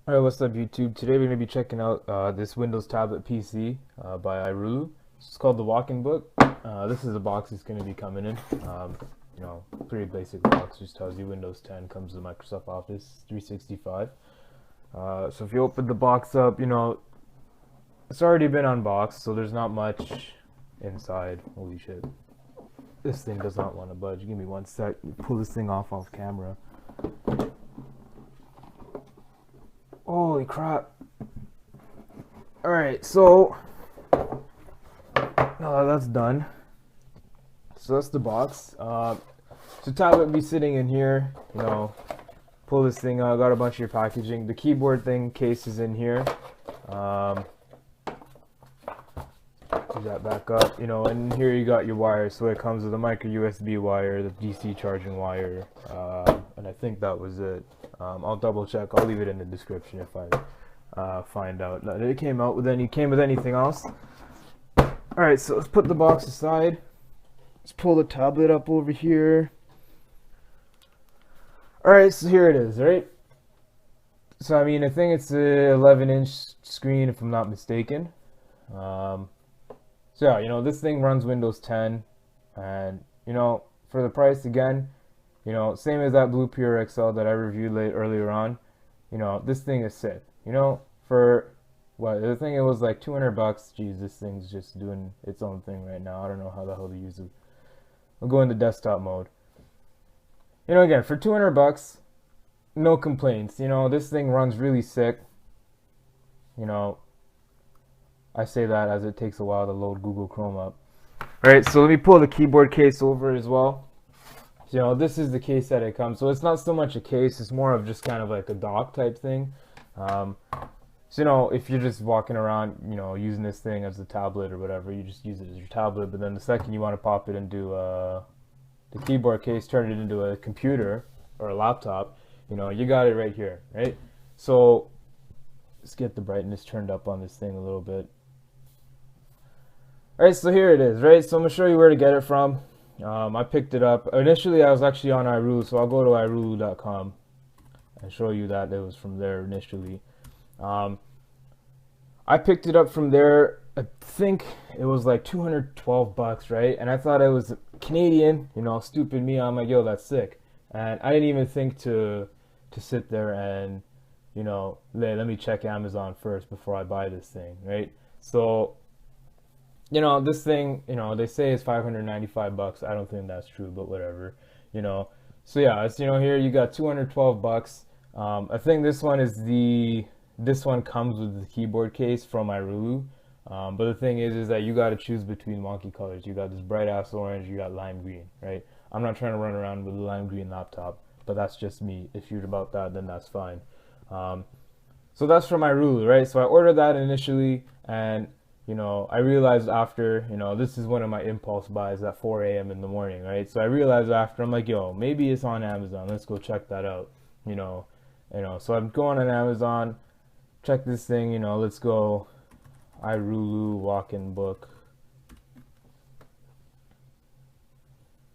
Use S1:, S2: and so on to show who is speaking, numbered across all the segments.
S1: Alright, what's up YouTube? Today we're going to be checking out this Windows tablet PC by iRulu. It's called the WalknBook. This is the box it's going to be coming in. Pretty basic box, just tells you Windows 10, comes with Microsoft Office 365. So if you open the box up, it's already been unboxed, so there's not much inside. Holy shit. This thing does not want to budge. Give me one sec. Pull this thing off camera. Holy crap. Alright, so that's done. So that's the box. So tablet be sitting in here, pull this thing out, got a bunch of your packaging. The keyboard thing case is in here. Do that back up, and here you got your wires. So it comes with a micro USB wire, the DC charging wire, and I think that was it. I'll double check. I'll leave it in the description if I find out that it came with anything else. All right, so let's put the box aside. Let's pull the tablet up over here. All right, so here it is, right? So I mean, I think it's a 11-inch screen if I'm not mistaken. So yeah, this thing runs Windows 10, and for the price again, same as that Blue Pure XL that I reviewed earlier on, this thing is sick. For what the thing, it was like 200 bucks. Geez, this thing's just doing its own thing right now. I don't know how the hell to use it. I'll go into desktop mode. Again, for 200 bucks, no complaints. This thing runs really sick. I say that as it takes a while to load Google Chrome up. Alright, so let me pull the keyboard case over as well. So, this is the case that it comes. So it's not so much a case, it's more of just kind of like a dock type thing. So if you're just walking around, using this thing as a tablet or whatever, you just use it as your tablet. But then the second you want to pop it into the keyboard case, turn it into a computer or a laptop, you got it right here, right? So let's get the brightness turned up on this thing a little bit. Alright, so here it is, right? So I'm going to show you where to get it from. I picked it up. Initially, I was actually on iRulu, so I'll go to iRulu.com and show you that it was from there initially. I picked it up from there. I think it was like 212 bucks, right? And I thought it was Canadian, stupid me. I'm like, yo, that's sick. And I didn't even think to sit there and, let me check Amazon first before I buy this thing, right? So this thing, they say is 595 bucks. I don't think that's true, but whatever, So yeah, it's, here you got 212 bucks. I think this one comes with the keyboard case from iRulu. But the thing is that you got to choose between wonky colors. You got this bright ass orange, you got lime green, right? I'm not trying to run around with a lime green laptop, but that's just me. If you're about that, then that's fine. So that's from iRulu, right? So I ordered that initially, and I realized after, this is one of my impulse buys at 4 a.m. in the morning, right? So I realized after, I'm like, yo, maybe it's on Amazon. Let's go check that out, So I'm going on Amazon, check this thing, let's go iRulu WalknBook.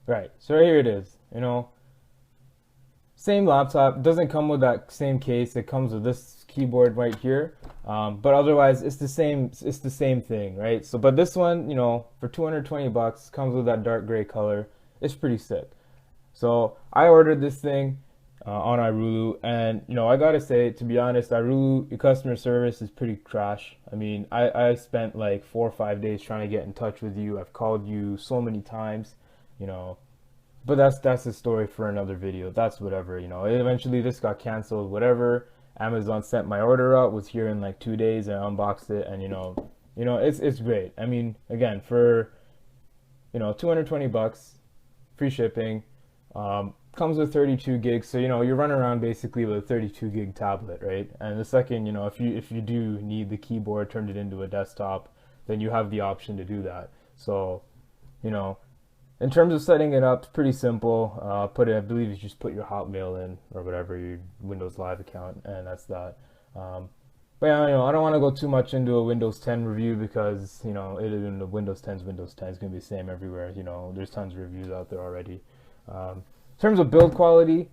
S1: Right, so right here it is, Same laptop, doesn't come with that same case. It comes with this keyboard right here, but otherwise it's the same thing, right? So but this one, for 220 bucks, comes with that dark gray color. It's pretty sick. So I ordered this thing on iRulu, and I gotta say, to be honest, iRulu, your customer service is pretty trash. I mean, I spent like 4 or 5 days trying to get in touch with you. I've called you so many times, but that's a story for another video. That's whatever, Eventually this got canceled, whatever. Amazon sent my order out, was here in like 2 days, and I unboxed it, and it's great. I mean, again, for 220 bucks, free shipping, comes with 32 gigs, so you're running around basically with a 32 gig tablet, right? And the second, if you do need the keyboard turned it into a desktop, then you have the option to do that. So, in terms of setting it up, it's pretty simple. I believe you just put your Hotmail in or whatever, your Windows Live account, and that's that. But yeah, I don't want to go too much into a Windows 10 review because, Windows 10 is going to be the same everywhere. There's tons of reviews out there already. In terms of build quality,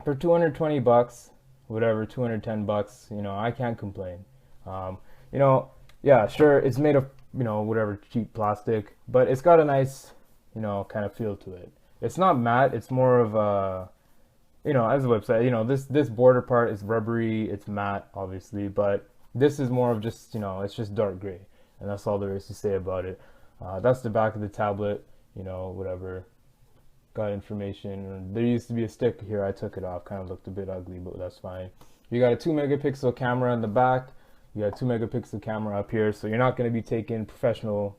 S1: for 220 bucks, whatever, 210 bucks, you know, I can't complain. You know, yeah, sure, it's made of, you know, whatever cheap plastic, but it's got a nice, you know, kind of feel to it. It's not matte, it's more of a, you know, as a website, you know, this border part is rubbery, it's matte, obviously, but this is more of just, you know, it's just dark gray, and that's all there is to say about it. That's the back of the tablet, you know, whatever. Got information. There used to be a sticker here, I took it off, kind of looked a bit ugly, but that's fine. You got a 2 megapixel camera in the back, you got a 2 megapixel camera up here, so you're not going to be taking professional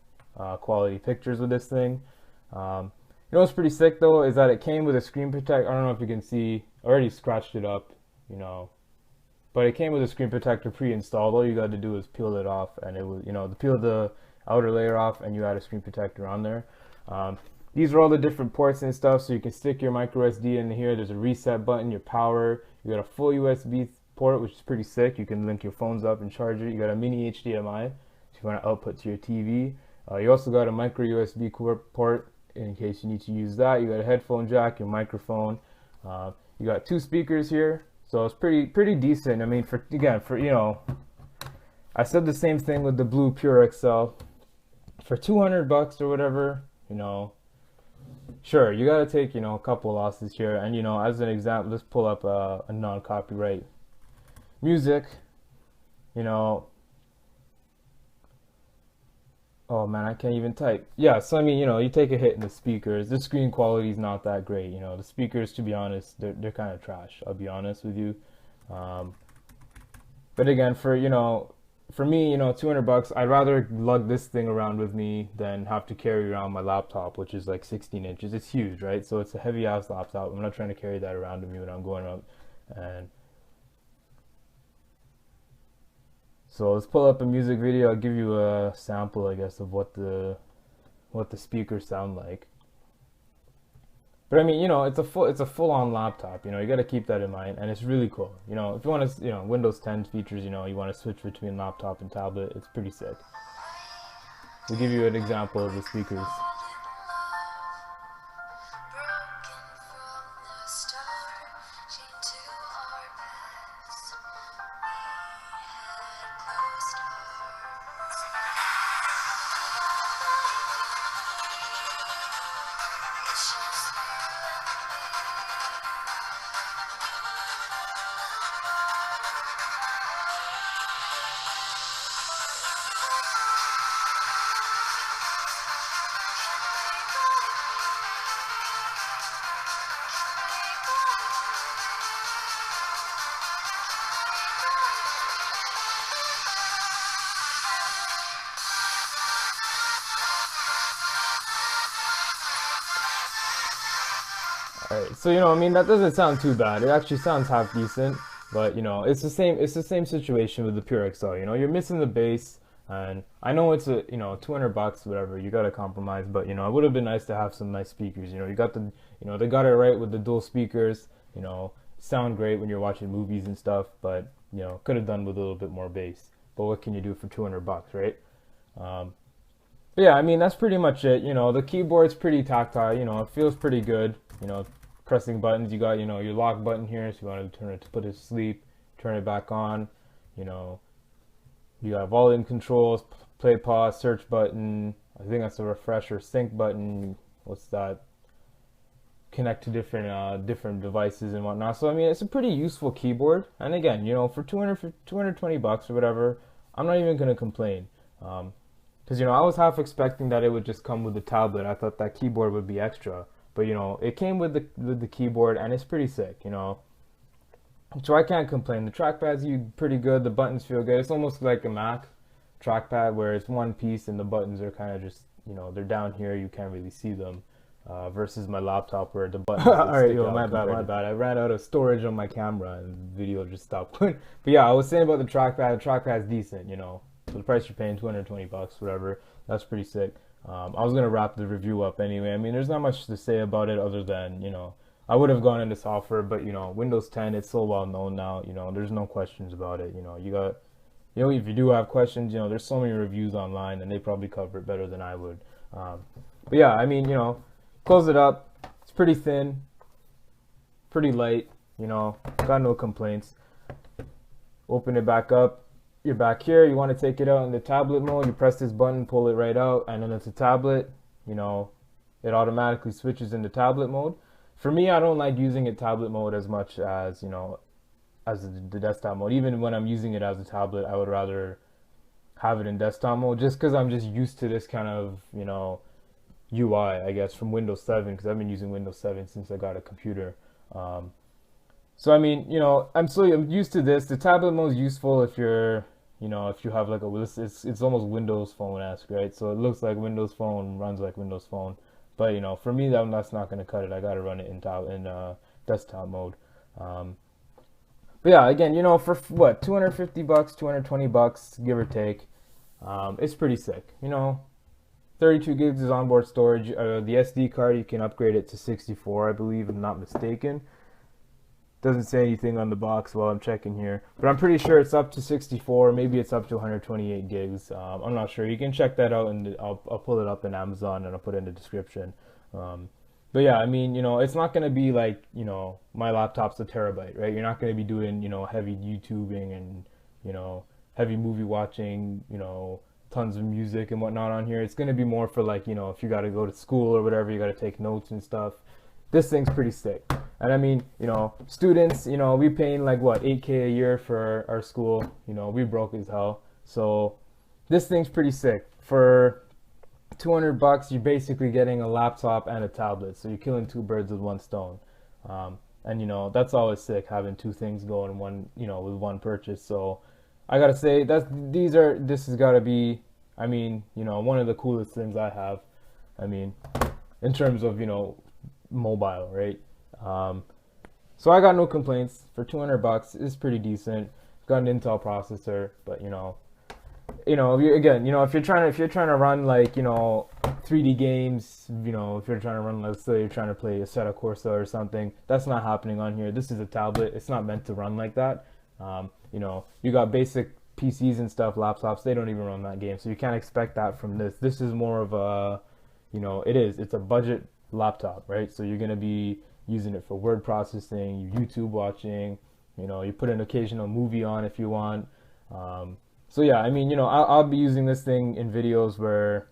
S1: quality pictures with this thing. You know what's pretty sick though is that it came with a screen protector. I don't know if you can see, I already scratched it up, you know, but it came with a screen protector pre-installed. All you got to do is peel it off, and it was, you know, peel the outer layer off, and you had a screen protector on there. These are all the different ports and stuff, so you can stick your micro SD in here. There's a reset button, your power. You got a full USB port, which is pretty sick. You can link your phones up and charge it. You got a mini HDMI, if you want to output to your TV. You also got a micro USB port in case you need to use that. You got a headphone jack, your microphone. You got 2 speakers here, so it's pretty decent. I mean, for you know, I said the same thing with the blue Pure XL. For 200 bucks or whatever, you know, sure, you got to take, you know, a couple losses here. And, you know, as an example, let's pull up a non-copyright music, you know. Oh man, I can't even type. Yeah, so I mean, you know, you take a hit in the speakers. The screen quality is not that great. You know, the speakers, to be honest, they're kind of trash. I'll be honest with you. But again, for, you know, for me, you know, 200 bucks, I'd rather lug this thing around with me than have to carry around my laptop, which is like 16 inches. It's huge, right? So it's a heavy ass laptop. I'm not trying to carry that around with me when I'm going up. And so let's pull up a music video. I'll give you a sample, I guess, of what the speakers sound like. But I mean, you know, it's a full-on laptop. You know, you got to keep that in mind, and it's really cool. You know, if you want to, you know, Windows 10 features, you know, you want to switch between laptop and tablet, it's pretty sick. We'll give you an example of the speakers. Alright, so you know, I mean, that doesn't sound too bad. It actually sounds half decent, but you know, it's the same situation with the Pure XL. You know, you're missing the bass, and I know it's a, you know, 200 bucks, whatever. You gotta compromise, but you know, it would have been nice to have some nice speakers. You know, you got the, you know, they got it right with the dual speakers. You know, sound great when you're watching movies and stuff, but you know, could have done with a little bit more bass. But what can you do for 200 bucks, right? But yeah, I mean, that's pretty much it. You know, the keyboard's pretty tactile. You know, it feels pretty good. You know, pressing buttons, you got, you know, your lock button here, so you want to turn it to put it to sleep, turn it back on. You know, you got volume controls, play, pause, search button. I think that's a refresh or sync button. What's that? Connect to different devices and whatnot. So I mean, it's a pretty useful keyboard. And again, you know, for 220 bucks or whatever, I'm not even gonna complain. Because you know, I was half expecting that it would just come with the tablet. I thought that keyboard would be extra, but you know, it came with the keyboard, and it's pretty sick. You know, so I can't complain. The trackpad's pretty good. The buttons feel good. It's almost like a Mac trackpad where it's one piece and the buttons are kind of just, you know, they're down here. You can't really see them. Versus my laptop where the buttons. Alright, my bad. I ran out of storage on my camera and the video just stopped. But yeah, I was saying about the trackpad. The trackpad's decent. You know, for the price you're paying, 220 bucks, whatever. That's pretty sick. I was gonna wrap the review up anyway. I mean, there's not much to say about it other than, you know, I would have gone into software, but you know, Windows 10, it's so well known now. You know, there's no questions about it. You know, you got, you know, if you do have questions, you know, there's so many reviews online, and they probably cover it better than I would. But yeah, I mean, you know, close it up. It's pretty thin, pretty light. You know, got no complaints. Open it back up. You're back here. You want to take it out in the tablet mode. You press this button, pull it right out, and then it's a tablet. You know, it automatically switches into tablet mode. For me, I don't like using it tablet mode as much as, you know, as the desktop mode. Even when I'm using it as a tablet, I would rather have it in desktop mode just because I'm just used to this kind of, you know, UI, I guess, from Windows 7, because I've been using Windows 7 since I got a computer. So I mean, you know, I'm used to this. The tablet mode is useful if you're, you know, if you have like it's almost Windows Phone-esque, right? So it looks like Windows Phone, runs like Windows Phone. But you know, for me, that's not going to cut it. I got to run it in desktop mode. But yeah, again, you know, for what, 250 bucks, 220 bucks, give or take, it's pretty sick. You know, 32 gigs is onboard storage. The SD card, you can upgrade it to 64, I believe, if I'm not mistaken. Doesn't say anything on the box while I'm checking here, but I'm pretty sure it's up to 64. Maybe it's up to 128 gigs. I'm not sure. You can check that out, and I'll pull it up in Amazon and I'll put it in the description. But yeah, I mean, you know, it's not going to be like, you know, my laptop's a terabyte, right? You're not going to be doing, you know, heavy YouTubing and, you know, heavy movie watching, you know, tons of music and whatnot on here. It's going to be more for like, you know, if you got to go to school or whatever, you got to take notes and stuff. This thing's pretty sick. And I mean, you know, students, you know, we paying like what, 8K a year for our school. You know, we broke as hell. So this thing's pretty sick. For 200 bucks, you're basically getting a laptop and a tablet. So you're killing two birds with one stone. And you know, that's always sick, having two things go in one, you know, with one purchase. So I gotta say this has gotta be, I mean, you know, one of the coolest things I have. I mean, in terms of, you know, mobile, right? So I got no complaints. For 200 bucks, it's pretty decent. Got an Intel processor, but you know, again, you know, if you're trying to run like, you know, 3D games, you know, if you're trying to run, let's say you're trying to play Assetto Corsa or something, that's not happening on here. This is a tablet. It's not meant to run like that. You know, you got basic PCs and stuff, laptops, they don't even run that game, so you can't expect that from this. This is more of a, you know, it's a budget laptop, right? So you're gonna be using it for word processing, YouTube watching, you know, you put an occasional movie on if you want. So yeah, I mean, you know, I'll be using this thing in videos where,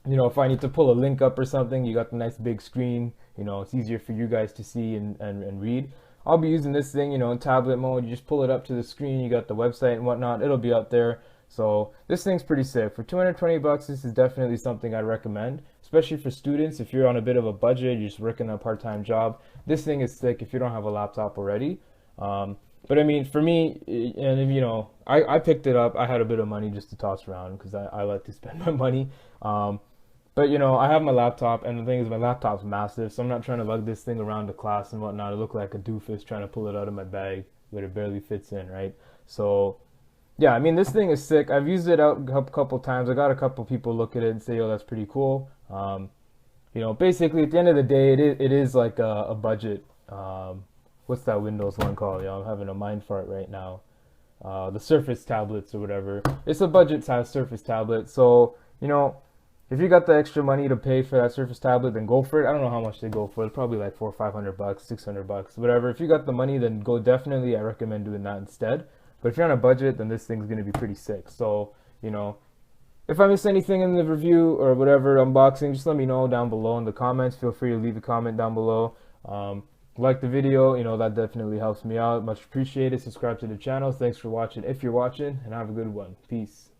S1: you know, if I need to pull a link up or something, you got the nice big screen, you know, it's easier for you guys to see and read. I'll be using this thing, you know, in tablet mode. You just pull it up to the screen, you got the website and whatnot, it'll be up there. So this thing's pretty sick. For 220 bucks, this is definitely something I'd recommend, especially for students. If you're on a bit of a budget, you're just working a part-time job, this thing is sick if you don't have a laptop already. But I mean, for me, and if, you know, I picked it up. I had a bit of money just to toss around because I like to spend my money. But you know, I have my laptop, and the thing is, my laptop's massive, so I'm not trying to lug this thing around to class and whatnot. I look like a doofus trying to pull it out of my bag, but it barely fits in, right? So yeah, I mean, this thing is sick. I've used it out a couple times. I got a couple people look at it and say, "Oh, that's pretty cool." You know, basically, at the end of the day, it is like a budget. What's that Windows one called? I'm having a mind fart right now. The Surface tablets or whatever. It's a budget size Surface tablet. So, you know, if you got the extra money to pay for that Surface tablet, then go for it. I don't know how much they go for. It's probably like $400 or $500, $600, whatever. If you got the money, then go definitely. I recommend doing that instead. But if you're on a budget, then this thing's going to be pretty sick. So, you know, if I miss anything in the review or whatever unboxing, just let me know down below in the comments. Feel free to leave a comment down below. Like the video, you know, that definitely helps me out. Much appreciated. Subscribe to the channel. Thanks for watching if you're watching, and have a good one. Peace.